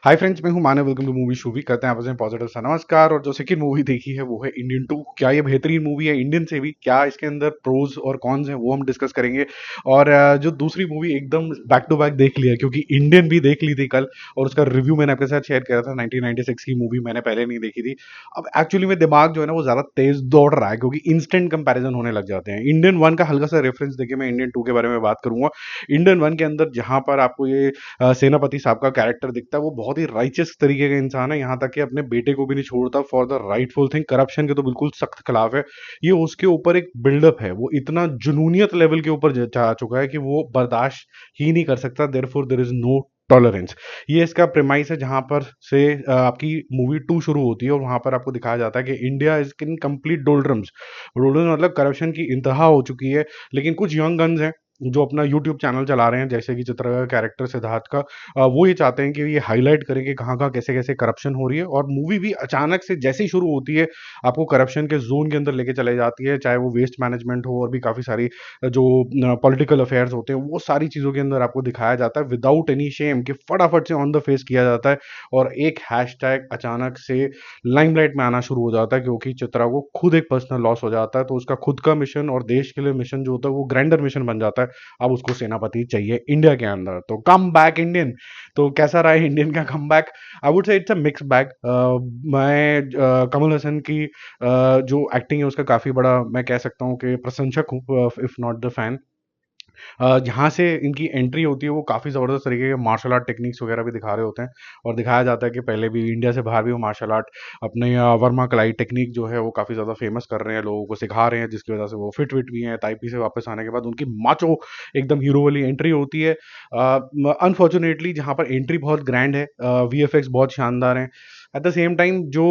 हाय friends, मैं हूं Manav. Welcome to movie shoovie. करते हैं आपस में पॉजिटिव सा नमस्कार। और जो सेकंड मूवी देखी है वो है इंडियन 2। क्या ये बेहतरीन मूवी है इंडियन से भी? क्या इसके अंदर प्रोज और कॉन्स हैं वो हम डिस्कस करेंगे। और जो दूसरी मूवी एकदम बैक टू बैक देख लिया, क्योंकि इंडियन भी देख ली थी कल और उसका रिव्यू मैंने आपके साथ शेयर किया था। 1996 की मूवी मैंने पहले नहीं देखी थी। अब एक्चुअली में दिमाग जो है ना वो ज्यादा तेज दौड़ रहा है, क्योंकि इंस्टेंट कंपैरिजन होने लग जाते हैं। इंडियन 1 का हल्का सा रेफरेंस देके मैं इंडियन 2 के बारे में बात करूंगा। इंडियन 1 के अंदर जहां पर आपको ये सेनापति साहब का कैरेक्टर दिखता है, वो बहुत ही राइचियस तरीके का इंसान है। यहाँ तक कि अपने बेटे को भी नहीं छोड़ता for the rightful thing. Corruption के तो बिल्कुल सख्त खिलाफ है। ये उसके ऊपर एक बिल्डअप है, वो इतना जुनूनियत लेवल के ऊपर जा चुका है कि वो बर्दाश्त ही नहीं कर सकता। Therefore there is no tolerance. ये इसका प्रेमाइस है, जहां पर से आपकी मूवी 2 शुरू होती है और वहां पर आपको दिखाया जाता है कि इंडिया इज इन कंप्लीट डोल्ड्रम्स। डोल्ड्रम्स मतलब करप्शन की इंतहा हो चुकी है। लेकिन कुछ यंग गन्स हैं जो अपना यूट्यूब चैनल चला रहे हैं, जैसे कि चित्रा का कैरेक्टर सिद्धार्थ का। वो ये चाहते हैं कि ये हाईलाइट करें कि कहाँ कहाँ कैसे कैसे करप्शन हो रही है। और मूवी भी अचानक से जैसे ही शुरू होती है आपको करप्शन के जोन के अंदर लेके चले जाती है, चाहे वो वेस्ट मैनेजमेंट हो और भी काफ़ी सारी जो पॉलिटिकल अफेयर्स होते हैं, वो सारी चीज़ों के अंदर आपको दिखाया जाता है विदाउट एनी शेम, कि फटाफट से ऑन द फेस किया जाता है। और एक हैशटैग अचानक से लाइमलाइट में आना शुरू हो जाता है, क्योंकि चित्रा को खुद एक पर्सनल लॉस हो जाता है। तो उसका खुद का मिशन और देश के लिए मिशन जो होता है वो ग्रैंडर मिशन बन जाता है। अब उसको सेनापति चाहिए इंडिया के अंदर। तो कम बैक इंडियन। तो कैसा रहा है इंडियन का come back? I would say it's a mix bag. मैं कमल हसन की जो एक्टिंग है उसका काफ़ी बड़ा मैं कह सकता हूँ कि प्रशंसक हूँ, इफ़ नॉट द फैन। जहाँ से इनकी एंट्री होती है वो काफ़ी ज़बरदस्त तरीके के मार्शल आर्ट टेक्निक्स वगैरह भी दिखा रहे होते हैं। और दिखाया जाता है कि पहले भी इंडिया से बाहर भी वो मार्शल आर्ट अपने वर्मा कलाई टेक्निक जो है वो काफ़ी ज़्यादा फेमस कर रहे हैं, लोगों को सिखा रहे हैं, जिसकी वजह से वो फिट विट भी हैं। ताइपी से वापस आने के बाद उनकी माचो एकदम हीरो वाली एंट्री होती है। अनफॉर्चुनेटली जहाँ पर एंट्री बहुत ग्रैंड है, वीएफएक्स बहुत शानदार हैं। एट द सेम टाइम जो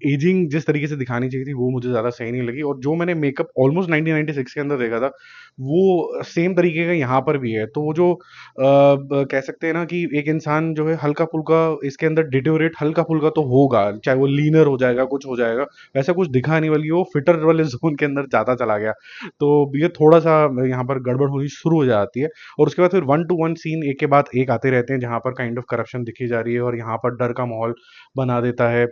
एजिंग जिस तरीके से दिखानी चाहिए थी वो मुझे ज़्यादा सही नहीं लगी। और जो मैंने मेकअप ऑलमोस्ट 1996 के अंदर देखा था वो सेम तरीके का यहाँ पर भी है। तो वो जो कह सकते हैं ना कि एक इंसान जो है हल्का-फुल्का इसके अंदर डिटेरियोरेट हल्का-फुल्का तो होगा, चाहे वो लीनर हो जाएगा, कुछ हो जाएगा, वैसा कुछ दिखा नहीं, बल्कि वो फिटर वाले ज़ोन के अंदर ज़्यादा चला गया। तो ये थोड़ा-सा यहाँ पर गड़बड़ होनी शुरू हो जाती है। और उसके बाद फिर 1 टू 1 सीन एक के बाद एक आते रहते हैं, जहाँ पर काइंड ऑफ करप्शन दिखी जा रही है और यहाँ पर डर का माहौल बना देता है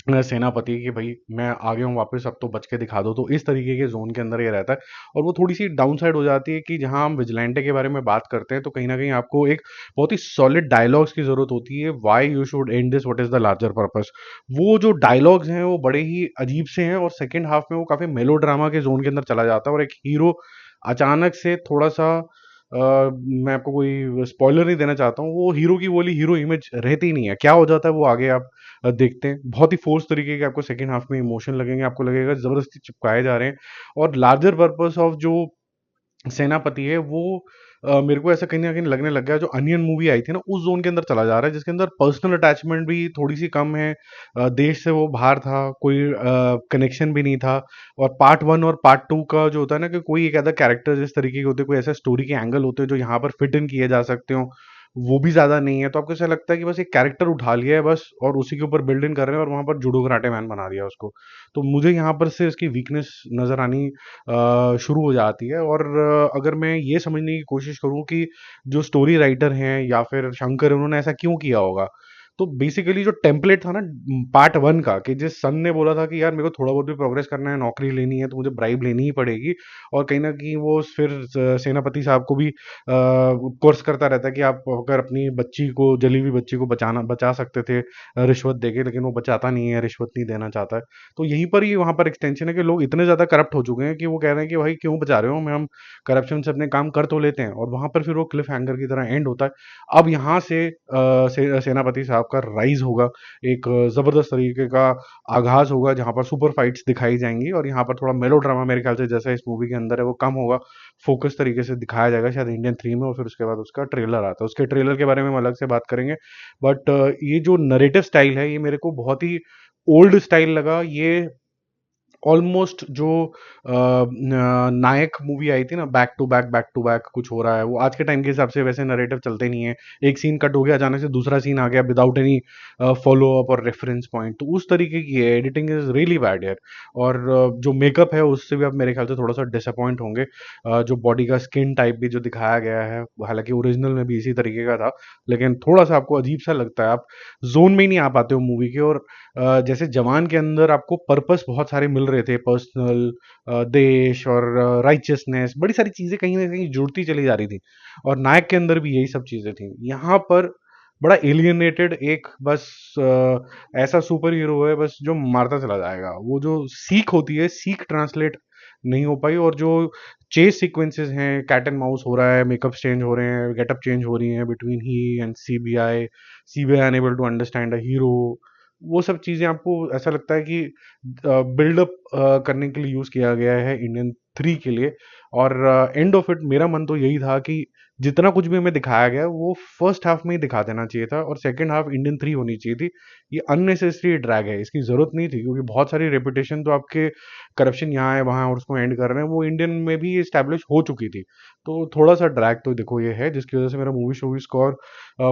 सेनापति कि भाई मैं आ गया हूँ वापस, अब तो बच के दिखा दो। तो इस तरीके के जोन के अंदर ये रहता है। और वो थोड़ी सी डाउन साइड हो जाती है कि जहाँ हम विजिलेंटे के बारे में बात करते हैं तो कहीं ना कहीं आपको एक बहुत ही सॉलिड डायलॉग्स की जरूरत होती है। Why you should and this, what is the larger purpose. वो जो डायलॉग्स हैं वो बड़े ही अजीब से हैं और सेकेंड हाफ में वो काफी मेलो ड्रामा के जोन के अंदर चला जाता है और एक हीरो अचानक से थोड़ा सा मैं आपको कोई स्पॉइलर नहीं देना चाहता हूँ, वो हीरो की वो वाली हीरो इमेज रहती ही नहीं है। क्या हो जाता है वो आगे आप देखते हैं। बहुत ही फोर्स तरीके के आपको सेकंड हाफ में इमोशन लगेंगे, आपको लगेगा जबरदस्ती चिपकाए जा रहे हैं। और लार्जर पर्पस ऑफ जो सेनापति है वो मेरे को ऐसा कहीं ना कहीं लगने लग गया, जो अनियन मूवी आई थी ना उस जोन के अंदर चला जा रहा है, जिसके अंदर पर्सनल अटैचमेंट भी थोड़ी सी कम है। देश से वो बाहर था, कोई कनेक्शन भी नहीं था। और पार्ट 1 और पार्ट 2 का जो होता है ना कि कोई एक आधा कैरेक्टर इस तरीके के होते हैं, कोई ऐसा स्टोरी के एंगल होते हैं जो यहाँ पर फिट इन किए जा सकते हो, वो भी ज्यादा नहीं है। तो आपको ऐसा लगता है कि बस एक कैरेक्टर उठा लिया है बस और उसी के ऊपर बिल्ड इन कर रहे हैं और वहां पर जुडो कराटे मैन बना दिया उसको। तो मुझे यहाँ पर से इसकी वीकनेस नजर आनी शुरू हो जाती है। और अगर मैं ये समझने की कोशिश करूँ कि जो स्टोरी राइटर हैं या फिर शंकर उन्होंने ऐसा क्यों किया होगा, तो बेसिकली जो टेम्पलेट था ना पार्ट 1 का, कि जिस सन ने बोला था कि यार मेरे को थोड़ा बहुत भी प्रोग्रेस करना है, नौकरी लेनी है, तो मुझे ब्राइब लेनी ही पड़ेगी। और कहीं ना कहीं वो फिर सेनापति साहब को भी कोर्स करता रहता है कि आप अगर अपनी बच्ची को, जली हुई बच्ची को बचा सकते थे रिश्वत देके, लेकिन वो बचाता नहीं है, रिश्वत नहीं देना चाहता है। तो यहीं पर ही वहां पर एक्सटेंशन है कि लोग इतने ज्यादा करप्ट हो चुके हैं कि वो कह रहे हैं कि भाई क्यों बचा रहे हो, मैं हम करप्शन से अपने काम कर तो लेते हैं। और वहां पर फिर वो क्लिफ हैंगर की तरह एंड होता है। अब यहाँ से सेनापति साहब का राइज होगा, एक जबरदस्त तरीके का आगाज होगा, जहां पर सुपर फाइट्स दिखाई जाएंगी और यहाँ पर थोड़ा मेलो ड्रामा मेरे ख्याल से जैसा इस मूवी के अंदर है वो कम होगा, फोकस तरीके से दिखाया जाएगा शायद इंडियन 3 में। और फिर उसके बाद उसका ट्रेलर आता है, उसके ट्रेलर के बारे में हम अलग से बात करेंगे। बट ये जो नरेटिव स्टाइल है ये मेरे को बहुत ही ओल्ड स्टाइल लगा। ये ऑलमोस्ट जो नायक मूवी आई थी ना, बैक टू बैक कुछ हो रहा है, वो आज के टाइम के हिसाब से वैसे नरेटिव चलते नहीं है। एक सीन कट हो गया, अचानक से दूसरा सीन आ गया विदाउट एनी फॉलो अप और रेफरेंस पॉइंट, तो उस तरीके की है एडिटिंग, इज रियली बैड यार। और जो मेकअप है उससे भी आप मेरे ख्याल से थोड़ा सा डिसअपॉइंट होंगे। जो बॉडी का स्किन टाइप भी जो दिखाया गया है, हालांकि ओरिजिनल में भी इसी तरीके का था, लेकिन थोड़ा सा आपको अजीब सा लगता है, आप जोन में ही नहीं आ पाते हो मूवी के। और जैसे जवान के अंदर आपको पर्पस बहुत सारे मिल रहे थे, पर्सनल, देश और राइचियसनेस, बड़ी सारी चीजें कहीं ना कहीं जुड़ती चली जा रही थी, और नायक के अंदर भी यही सब चीजें थी। यहाँ पर बड़ा एलियनेटेड एक बस ऐसा सुपर हीरो है बस जो मारता चला जाएगा, वो जो सीख होती है, सीख ट्रांसलेट नहीं हो पाई। और जो चेस सीक्वेंसेस हैं, कैट एंड माउस हो रहा है, मेकअप चेंज हो रहे हैं, गेटअप चेंज हो रही हैं between he and CBI, CBI unable to understand a hero, वो सब चीजें आपको ऐसा लगता है कि बिल्डअप करने के लिए यूज किया गया है इंडियन 3 के लिए। और एंड ऑफ इट मेरा मन तो यही था कि जितना कुछ भी हमें दिखाया गया वो फर्स्ट हाफ में ही दिखा देना चाहिए था, और सेकंड हाफ इंडियन 3 होनी चाहिए थी। ये अननेसेसरी ड्रैग है, इसकी जरूरत नहीं थी, क्योंकि बहुत सारी रेपुटेशन तो आपके करप्शन यहाँ है वहाँ और उसको एंड कर रहे हैं, वो इंडियन में भी स्टैब्लिश हो चुकी थी। तो थोड़ा सा ड्रैग तो देखो ये है, जिसकी वजह से मेरा movie show score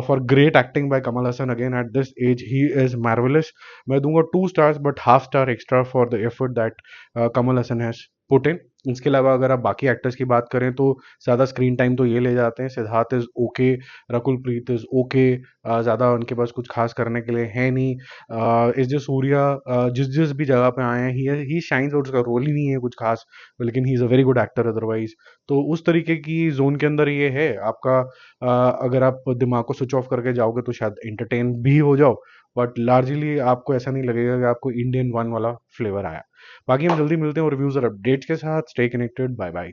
for great acting by Kamal Haasan again at this age, he is marvellous, मैं दूंगा 2 stars, but half star extra for the effort that Kamal Haasan has put in. इसके अलावा अगर आप बाकी एक्टर्स की बात करें तो ज़्यादा स्क्रीन टाइम तो ये ले जाते हैं, Siddharth is okay, Rakul Preet is okay, ज़्यादा उनके पास कुछ खास करने के लिए है नहीं। एस जे सूर्या जिस जिस भी जगह पे आए हैं ही शाइन्स, और उसका रोल ही नहीं है कुछ खास, लेकिन he is a very good actor otherwise. तो उस तरीके की जोन के अंदर ये है आपका, अगर आप दिमाग को स्विच ऑफ करके जाओगे तो शायद एंटरटेन भी हो जाओ, बट लार्जली आपको ऐसा नहीं लगेगा कि आपको इंडियन वन वाला फ्लेवर आया। बाकी हम जल्दी मिलते हैं और रिव्यूज और अपडेट्स के साथ। Stay connected, bye bye.